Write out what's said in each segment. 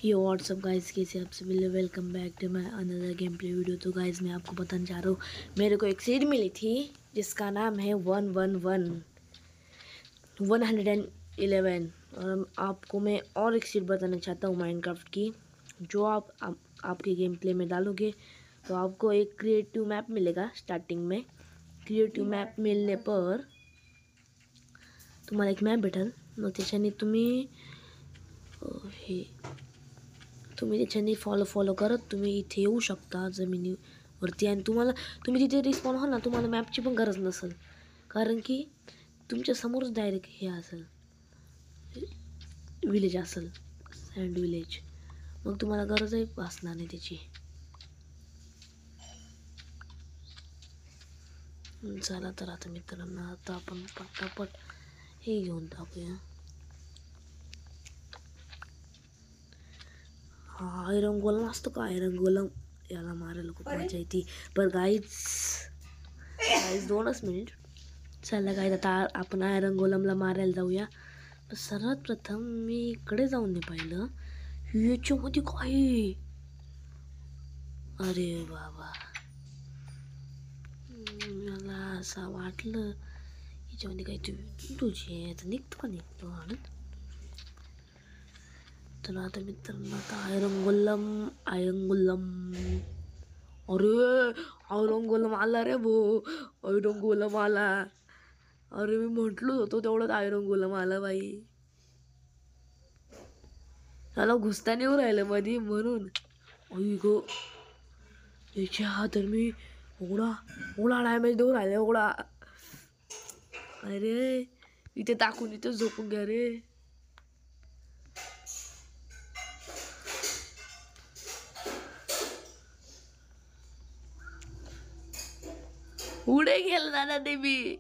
यो WhatsApp guys, कैसे आप सभी लोग। Welcome back to my another game play video. तो गाइस मैं आपको बताना चाह रहा हूँ, मेरे को एक सीड मिली थी जिसका नाम है 111 और आपको मैं और एक सीड बताना चाहता हूँ माइनक्राफ्ट की। जो आपके गेम प्ले में डालोगे तो आपको एक क्रिएटिव मैप मिलेगा। स्टार्टिंग में क्रिएटिव मैप मिलने पर तुम्हाला एक मॅप भेटेल। मग त्याच्याने तुम्ही त्याच्याने फॉलो करत तुम्ही इथे येऊ शकता जमिनीवरती, आणि तुम्ही तिथे रिस्पॉन व्हाल ना, तुम्हाला मॅपची पण गरज नसेल, कारण की तुमच्या समोरच डायरेक्ट हे असेल, विलेज असेल, सँड विलेज. मग तुम्हाला गरजही भासणार नाही त्याची. चला तर आता मित्रांनो, आता आपण पटापट हे घेऊन टाकूया. आयरन गोलम असतो का, आयरन गोलम याला मारायला खूप मजा येते. पण गाईज 2च मिनिट. चला गाईज, आता आपण आयरन गोलमला मारायला जाऊया. पण सर्वात प्रथम मी इकडे जाऊन नाही पाहिलं याच्यामध्ये काय. अरे बाबा, मला असं वाटलं याच्यामध्ये काही तुझी आता निघतो का निघतो आणत. चला आता मित्रांनो, आता आयरन गोलम. अरे आयरन गोलम आला रे भाऊ, आयरन गोलम आला. अरे मी म्हटलो होतो तेवढंच आयरन गोलम आला बाई. त्याला घुसता नाही राहिलं मध्ये म्हणून. आई गो, याच्या तर मी एवढा डॅमेज देऊ राहिले एवढा. अरे इथे टाकून इथे झोपून घ्या रे. पुढे गेलं दादा ते मी.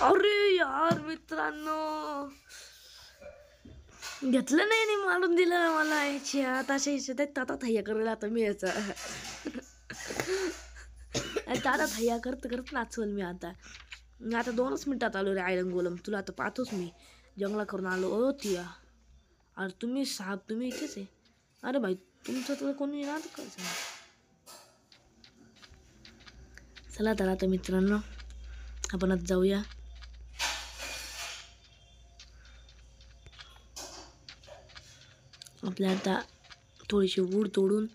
अरे यार मित्रांनो, घेतलं नाही मारून दिलं मला. याच्या तशा याच्यात आता थैया करायला आता मी याचा आता थैया करत नाचवल मी. आता 2च मिनिटात आलो रे आयरन गोलम. तुला आता पाहतोच मी, जंगला करून आलो. ओ तिया, अरे तुम्ही इथेच आहे. अरे भाई तुमचं तर कोणी येणार कसं. चला तर आता मित्रांनो, आपण आता जाऊया. आपल्या आता थोडीशी वूड तोडून,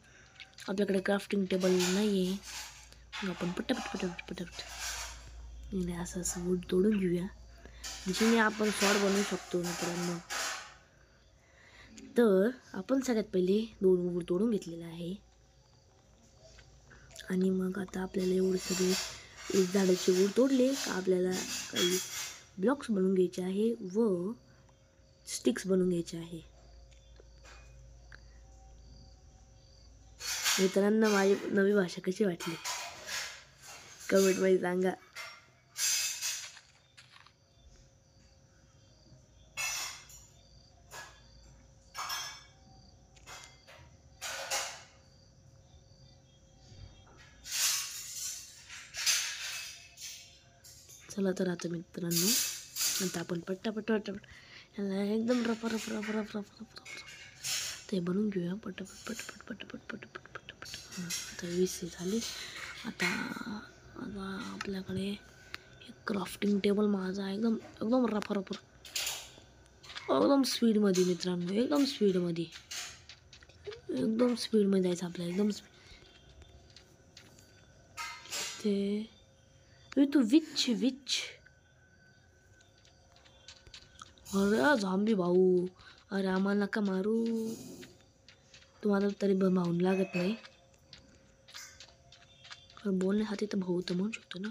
आपल्याकडे क्राफ्टिंग टेबल नाही आहे, मग आपण पटापट असं वूड तोडून घेऊया, ज्याच्याने आपण स्वॉर्ड बनवू शकतो मित्रांनो. तर आपण सगळ्यात पहिले 2 वूड तोडून घेतलेला आहे, आणि मग आता आपल्याला एवढे सगळे झाडाचे वूड तोडले का आपल्याला काही ब्लॉक्स बनवून घ्यायचे आहे व स्टिक्स बनवून घ्यायचे आहे. मित्रांनो, माझी नवी भाषा कशी वाटली कमेंटमध्ये सांगा. चला तर आता मित्रांनो, आता आपण पटापट ह्याला एकदम रफ ते बनवून घेऊया. पटापट. आता 20 झाले. आता आपल्याकडे एक क्राफ्टिंग टेबल माझा एकदम रफ एकदम स्पीडमध्ये मित्रांनो, एकदम स्पीडमध्ये जायचं आपल्याला. एकदम ते तू विच. अरे झॉम्बी भाऊ, अरे आम्हाला नका मारू. तुम्हाला तरी भाऊन लागत नाही, बोलण्यासाठी तर भाऊ तर म्हणू शकतो ना.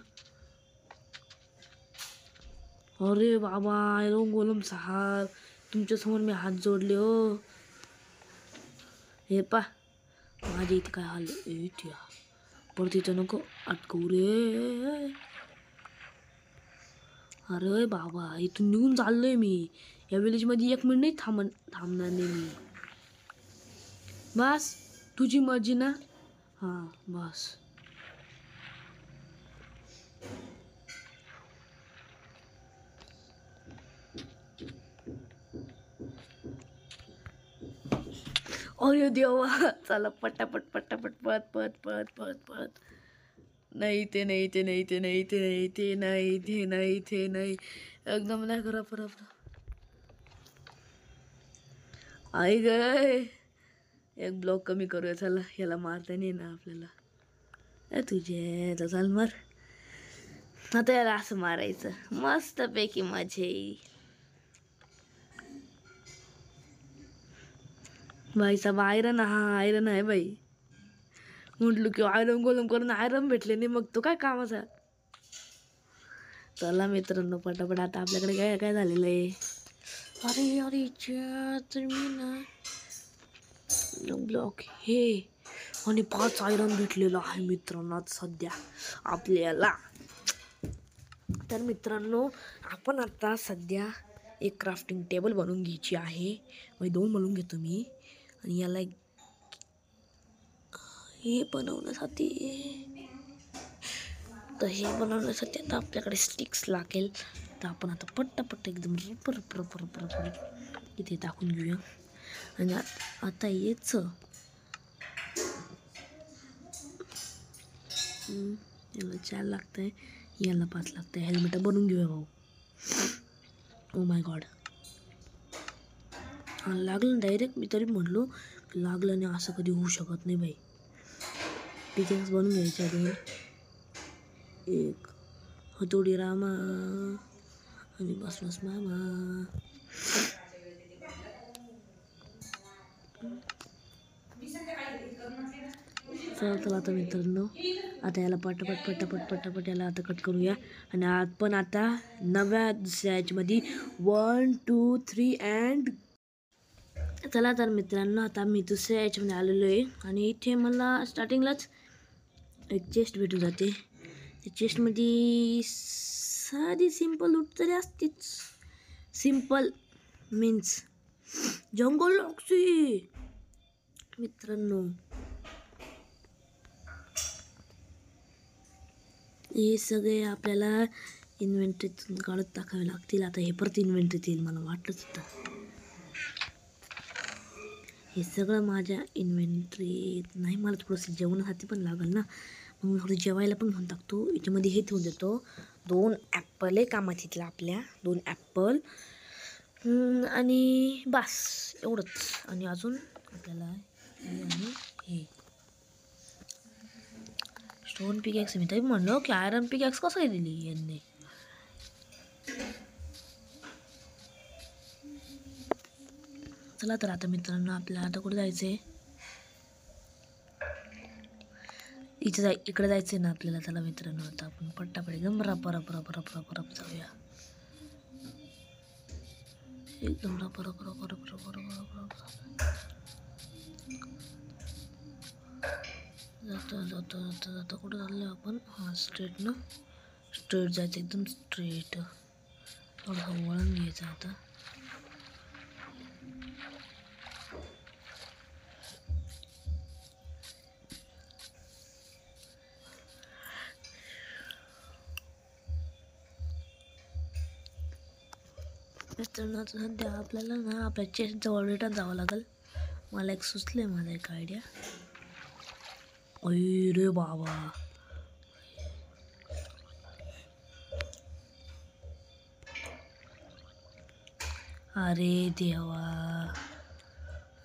अरे बाबा, आयरन गोलम साहेब, तुमच्यासमोर मी हात जोडले हो. हे पा माझ्या इथे काय हाल. परत इथं नको अटकवू रे. अरे बाबा, इथून निघून चाललोय मी. या विलेजमध्ये 1 मिनिट नाही थांबणार नाही मी. बस तुझी मर्जी ना. हां बस. अरे देवा, चला पटापट पटापट पळत पळत पळत पळत पळत. नाही ते नाही ते नाही ते नाही ते नाही ते नाही ते नाही ते नाही. एकदम नाही करा बरोबर. आई गय, एक ब्लॉक कमी करूया. चला, याला मारता नाही ना आपल्याला. तुझे तर चाल मार. आता याला असं मारायचं मस्तपैकी मजा येईल. भाई साहेब आयरन, हा आयरन आहे बाई. म्हटलं की आयरन गोलम करून आयरन भेटले नाही, मग तो काय कामाचा. चला मित्रांनो पटापट. आता आपल्याकडे काय काय झालेलं आहे. अरे अरे तर मी ना ब्लॉक हे आणि 5 आयरन भेटलेलं आहे मित्रांनो सध्या आपल्याला. तर मित्रांनो आपण आता सध्या एक क्राफ्टिंग टेबल बनवून घ्यायची आहे. मग 2 बनवून घेतो मी. आणि याला हे बनवण्यासाठी आता आपल्याकडे स्टिक्स लागेल. तर आपण आता पट्टापट्टा एकदम रपर इथे टाकून घेऊया. आणि आता याचं याला 4 लागतंय, याला 5 लागतंय. हेल्मेट बनवून घेऊया भाऊ. ओ माय गॉड, हा लागलं डायरेक्ट. मी तरी म्हणलो लागलं नाही, असं कधी होऊ शकत नाही बाई. पिकेक्स बनवून घ्यायच्या आधी एक हतोडी रामा आणि बस मामा. चला आता मित्रांनो, आता याला पटापट याला आता कट करूया. आणि आपण आता नव्या दुसऱ्या ह्याच्यामध्ये 1 2 3 अँड. चला तर मित्रांनो, आता मी दुसऱ्या ह्याच्यामध्ये आलेलो आहे. आणि इथे मला स्टार्टिंगलाच एक चेस्ट भेटून जाते. त्या चेस्टमध्ये साधी सिंपल लूट तरी असतेच. सिंपल मीन्स जंगल लॉक्सी मित्रांनो. हे सगळे आपल्याला इन्व्हेंटरीतून काढत टाकावे लागतील. आता हे परत इन्व्हेंटरीत येईल मला वाटलंच होतं. हे सगळं माझ्या इन्व्हेंटरीत नाही. मला थोडंसं जेवणासाठी पण लागेल ना, मग मी थोडं जेवायला पण घेऊन टाकतो. याच्यामध्ये हे ठेवून देतो. 2 ॲपल आहे कामात इथला आपल्या. 2 ॲपल आणि बस एवढंच. आणि अजून आपल्याला हे आणि हे स्टोन पिकॅक्स. मी तरी म्हणलो की आयरन पिकॅक्स कसं काय दिली यांनी. चला तर आता मित्रांनो आपल्याला आता कुठे जायचं आहे. इकडे जायचं आहे ना आपल्याला. चला मित्रांनो आता आपण पट्टापट एकदम रप जाऊया. एकदम रप जाता कुठं चाललो आपण. हां स्ट्रेट जायचं एकदम स्ट्रेट. थोडंसं वळण घ्यायचं आता. मित्रांनो सध्या आपल्याला ना आपल्या चेस्ट जवळ रिटर्न जावं लागेल. मला एक सुचलं आहे, माझा एक आयडिया. अरे बाबा, अरे देवा,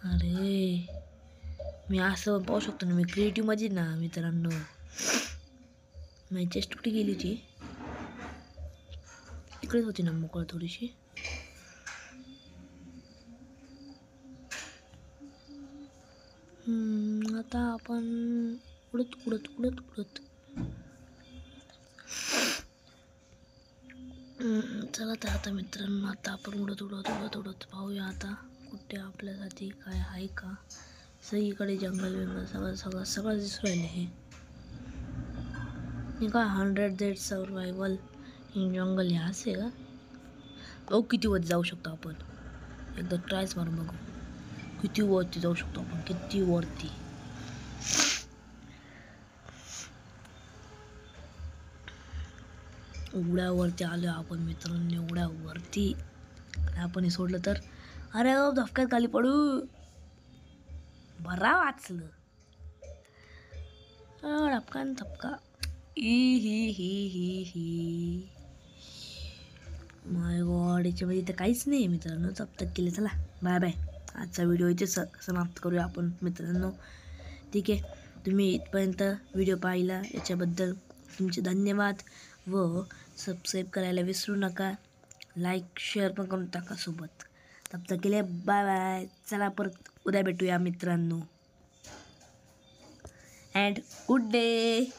अरे मी असं पाहू शकतो ना. मी क्रिएटिव्हमध्ये ना मित्रांनो. माझी चेस्ट कुठे गेली ती. इकडेच होती ना मोकळ थोडीशी. आता आपण उडत चला तर आता मित्रांनो, आता आपण उडत पाहूया आता कुठे आपल्यासाठी काय आहे का. सगळीकडे जंगल सगळं दिसून राहिले. हे काय 100 डेज सर्वायवल इन जंगल हे असे का. किती वर जाऊ शकतो आपण. एकदा ट्रायच मारून बघू किती वरती जाऊ शकतो आपण, किती वरती. एवढ्या वरती आलो आपण मित्रांनो, एवढ्या वरती. आपण हे सोडलं तर अरे धपक्यात खाली पडू. बरा वाचलं. धपकान धपका. ही माय गॉड, याच्यामध्ये तर काहीच नाही मित्रांनो. तक केले. चला बाय बाय. आजचा व्हिडिओ इथे समाप्त करूया आपण मित्रांनो. ठीक आहे, तुम्ही इथपर्यंत व्हिडिओ पाहिला याच्याबद्दल तुमचे धन्यवाद. व सबस्क्राईब करायला विसरू नका. लाईक शेअर पण करून टाका सोबत. तक केले. Bye bye. चला परत उद्या भेटूया मित्रांनो. And good day.